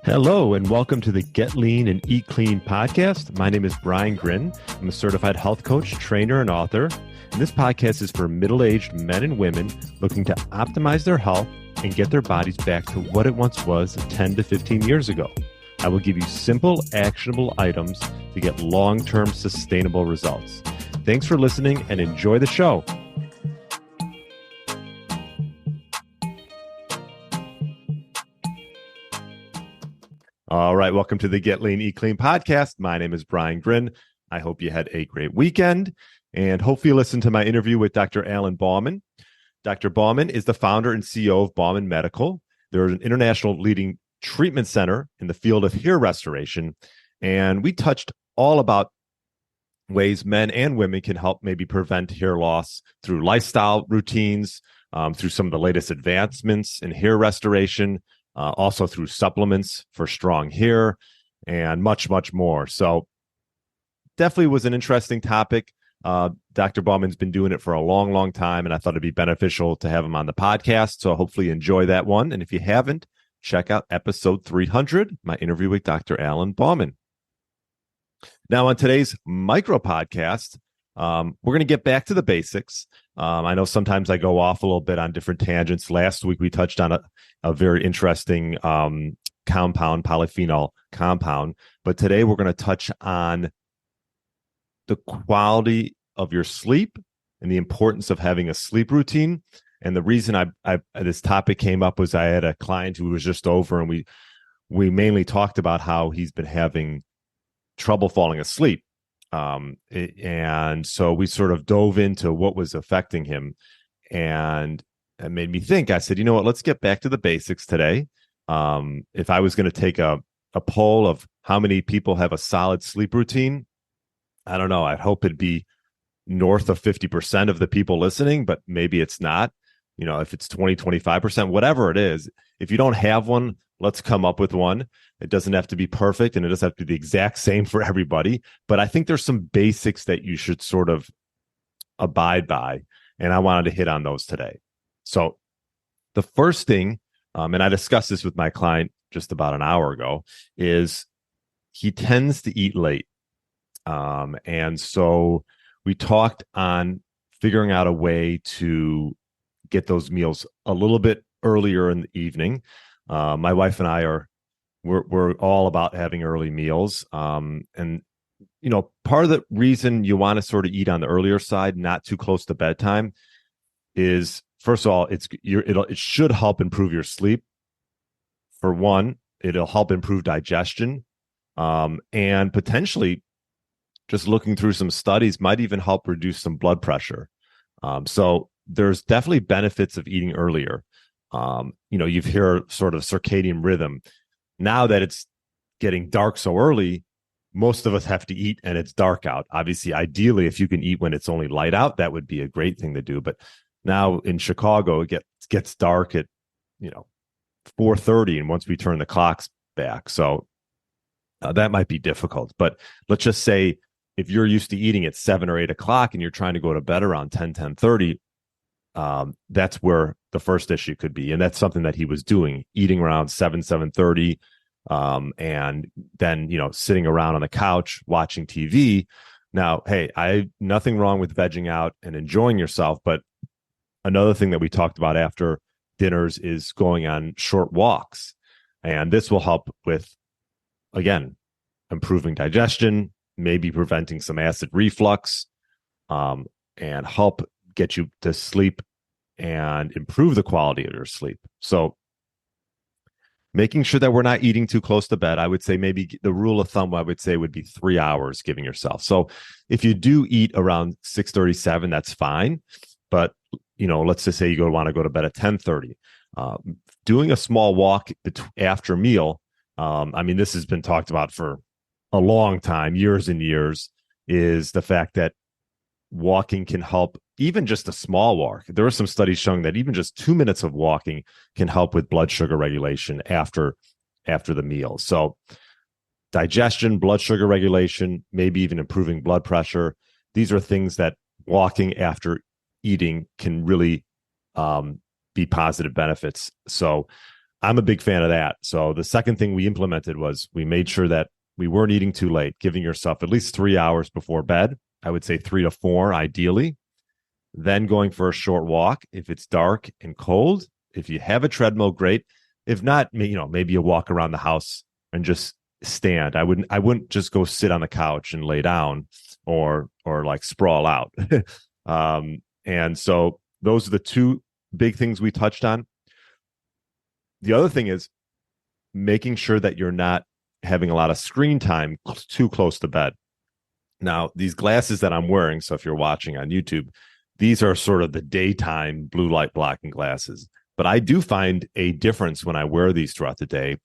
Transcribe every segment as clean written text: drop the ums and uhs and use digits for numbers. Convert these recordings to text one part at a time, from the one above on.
Hello, and welcome to the Get Lean and Eat Clean podcast. My name is Brian Grin. I'm a certified health coach, trainer, and author. And this podcast is for middle-aged men and women looking to optimize their health and get their bodies back to what it once was 10 to 15 years ago. I will give you simple, actionable items to get long-term sustainable results. Thanks for listening and enjoy the show. All right, welcome to the Get Lean, Eat Clean podcast. My name is Brian Grin. I hope you had a great weekend, and hopefully you listened to my interview with Dr. Alan Bauman. Dr. Bauman is the founder and CEO of Bauman Medical. They're an international leading treatment center in the field of hair restoration, and we touched all about ways men and women can help maybe prevent hair loss through lifestyle routines, through some of the latest advancements in hair restoration, also through supplements for strong hair, and much, much more. So definitely was an interesting topic. Dr. Bauman's been doing it for a long, long time, and I thought it'd be beneficial to have him on the podcast. So hopefully you enjoy that one. And if you haven't, check out episode 300, my interview with Dr. Alan Bauman. Now on today's micro podcast, we're going to get back to the basics. I know sometimes I go off a little bit on different tangents. Last week, we touched on a very interesting compound, polyphenol compound. But today, we're going to touch on the quality of your sleep and the importance of having a sleep routine. And the reason this topic came up was I had a client who was just over, and we mainly talked about how he's been having trouble falling asleep. And so we sort of dove into what was affecting him, and it made me think. I said, you know what, let's get back to the basics today. If I was going to take a poll of how many people have a solid sleep routine, I don't know. I'd hope it'd be north of 50% of the people listening, but maybe it's not. You know, if it's 20, 25%, whatever it is, if you don't have one, let's come up with one. It doesn't have to be perfect, and it doesn't have to be the exact same for everybody. But I think there's some basics that you should sort of abide by, and I wanted to hit on those today. So the first thing, and I discussed this with my client just about an hour ago, is he tends to eat late. And so we talked on figuring out a way to get those meals a little bit earlier in the evening. My wife and I we're all about having early meals. And, you know, part of the reason you want to sort of eat on the earlier side, not too close to bedtime, is, first of all, it should help improve your sleep. For one, it'll help improve digestion, and potentially, just looking through some studies, might even help reduce some blood pressure. So there's definitely benefits of eating earlier. You know, you've heard sort of circadian rhythm. Now that it's getting dark so early, most of us have to eat and it's dark out. Obviously, ideally, if you can eat when it's only light out, that would be a great thing to do. But now in Chicago, it gets dark at, 4:30, and once we turn the clocks back. So that might be difficult. But let's just say if you're used to eating at 7 or 8 o'clock and you're trying to go to bed around 10:30, that's where the first issue could be. And that's something that he was doing, eating around 7:30, and then, sitting around on the couch watching TV. Now, hey, nothing wrong with vegging out and enjoying yourself. But another thing that we talked about after dinners is going on short walks. And this will help with, again, improving digestion, maybe preventing some acid reflux, and help get you to sleep and improve the quality of your sleep. So making sure that we're not eating too close to bed, I would say maybe the rule of thumb, I would say, would be 3 hours giving yourself. So if you do eat around 6:37, that's fine. But, let's just say you want to go to bed at 10:30. Doing a small walk after meal, this has been talked about for a long time, years and years, is the fact that walking can help. Even just a small walk. There are some studies showing that even just 2 minutes of walking can help with blood sugar regulation after the meal. So digestion, blood sugar regulation, maybe even improving blood pressure. These are things that walking after eating can really be positive benefits. So I'm a big fan of that. So the second thing we implemented was we made sure that we weren't eating too late, giving yourself at least 3 hours before bed. I would say 3 to 4, ideally. Then going for a short walk if it's dark and cold. If you have a treadmill, great. If not, maybe you walk around the house and just stand. I wouldn't just go sit on the couch and lay down or like sprawl out. And so those are the two big things we touched on. The other thing is making sure that you're not having a lot of screen time too close to bed. Now, these glasses that I'm wearing, so if you're watching on YouTube, these are sort of the daytime blue light blocking glasses. But I do find a difference when I wear these throughout the day.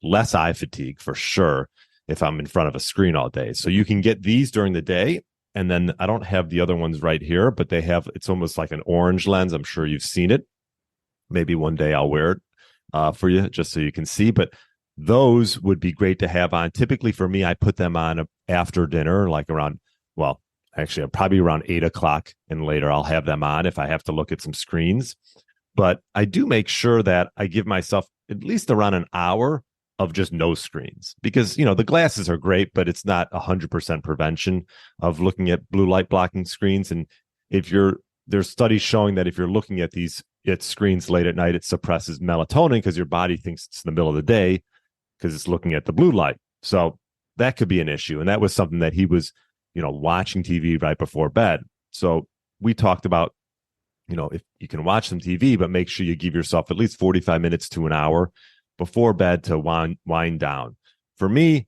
Less eye fatigue for sure if I'm in front of a screen all day. So you can get these during the day. And then I don't have the other ones right here, but it's almost like an orange lens. I'm sure you've seen it. Maybe one day I'll wear it for you just so you can see. But those would be great to have on. Typically for me, I put them on after dinner, like actually probably around 8 o'clock and later I'll have them on if I have to look at some screens. But I do make sure that I give myself at least around an hour of just no screens, because the glasses are great, but it's not 100% prevention of looking at blue light blocking screens. And there's studies showing that if you're looking at screens late at night, it suppresses melatonin because your body thinks it's in the middle of the day because it's looking at the blue light. So that could be an issue. And that was something that he was, watching TV right before bed. So we talked about, if you can watch some TV, but make sure you give yourself at least 45 minutes to an hour before bed to wind down. For me,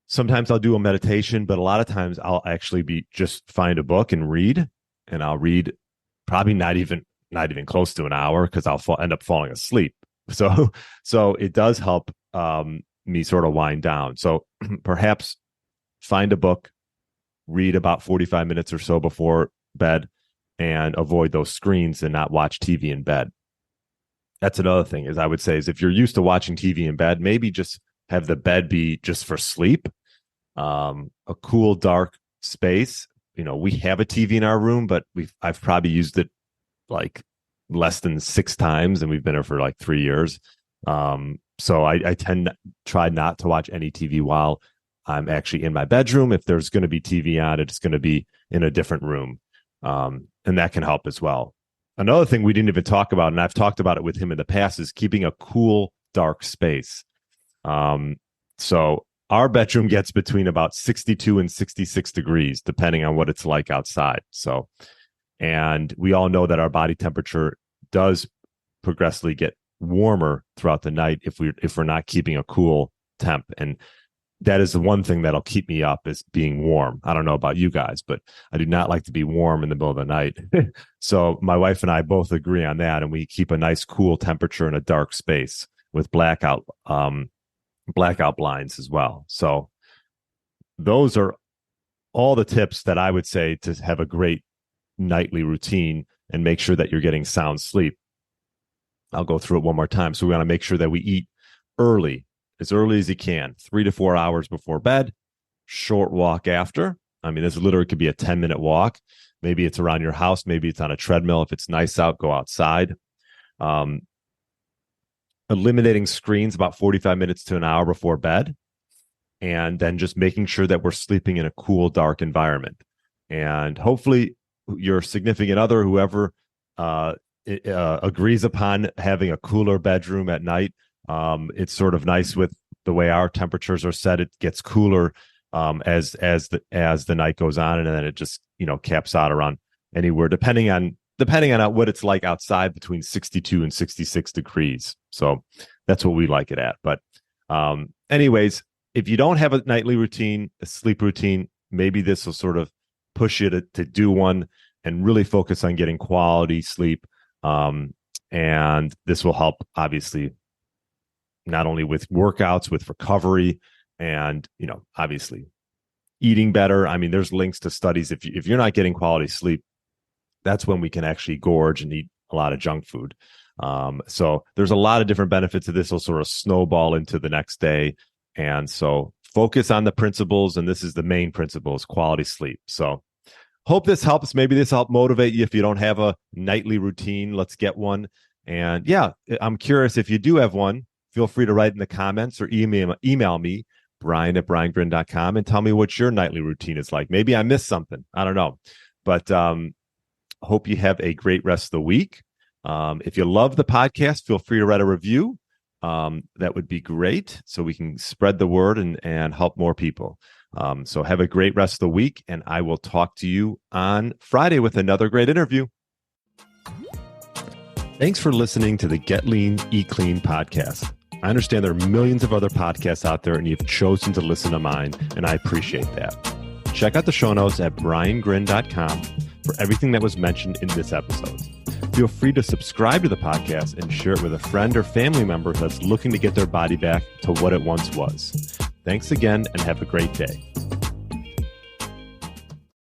sometimes I'll do a meditation, but a lot of times I'll actually just find a book and read, and I'll read probably not even close to an hour because I'll end up falling asleep. So it does help me sort of wind down. So perhaps find a book, read about 45 minutes or so before bed, and avoid those screens and not watch TV in bed. That's another thing is if you're used to watching TV in bed, maybe just have the bed be just for sleep, a cool, dark space. We have a TV in our room, but I've probably used it like less than 6 times, and we've been here for like 3 years. So I tend to try not to watch any TV while I'm actually in my bedroom. If there's going to be TV on, it's going to be in a different room. And that can help as well. Another thing we didn't even talk about, and I've talked about it with him in the past, is keeping a cool, dark space. So our bedroom gets between about 62 and 66 degrees, depending on what it's like outside. So, and we all know that our body temperature does progressively get warmer throughout the night if we're not keeping a cool temp. And that is the one thing that'll keep me up, is being warm. I don't know about you guys, but I do not like to be warm in the middle of the night. So my wife and I both agree on that, and we keep a nice cool temperature in a dark space with blackout blinds as well. So those are all the tips that I would say to have a great nightly routine and make sure that you're getting sound sleep. I'll go through it one more time. So we want to make sure that we eat as early as you can, 3 to 4 hours before bed, short walk after. I mean, this literally could be a 10-minute walk. Maybe it's around your house. Maybe it's on a treadmill. If it's nice out, go outside. Eliminating screens about 45 minutes to an hour before bed. And then just making sure that we're sleeping in a cool, dark environment. And hopefully your significant other, whoever agrees upon having a cooler bedroom at night. It's sort of nice with the way our temperatures are set. It gets cooler as the night goes on, and then it just caps out around anywhere depending on what it's like outside, between 62 and 66 degrees. So that's what we like it at. But anyways, if you don't have a nightly routine, a sleep routine, maybe this will sort of push you to do one and really focus on getting quality sleep. And this will help, obviously, not only with workouts, with recovery, and obviously eating better. I mean, there's links to studies. If you're not getting quality sleep, that's when we can actually gorge and eat a lot of junk food. So there's a lot of different benefits of this. Will sort of snowball into the next day. And so focus on the principles. And this is the main principle, is quality sleep. So hope this helps. Maybe this helped motivate you. If you don't have a nightly routine, let's get one. And yeah, I'm curious if you do have one, feel free to write in the comments or email me, brian@briangrin.com, and tell me what your nightly routine is like. Maybe I missed something. I don't know. But hope you have a great rest of the week. If you love the podcast, feel free to write a review. That would be great, so we can spread the word and help more people. So have a great rest of the week, and I will talk to you on Friday with another great interview. Thanks for listening to the Get Lean, Eat Clean podcast. I understand there are millions of other podcasts out there, and you've chosen to listen to mine, and I appreciate that. Check out the show notes at briangrin.com for everything that was mentioned in this episode. Feel free to subscribe to the podcast and share it with a friend or family member that's looking to get their body back to what it once was. Thanks again, and have a great day.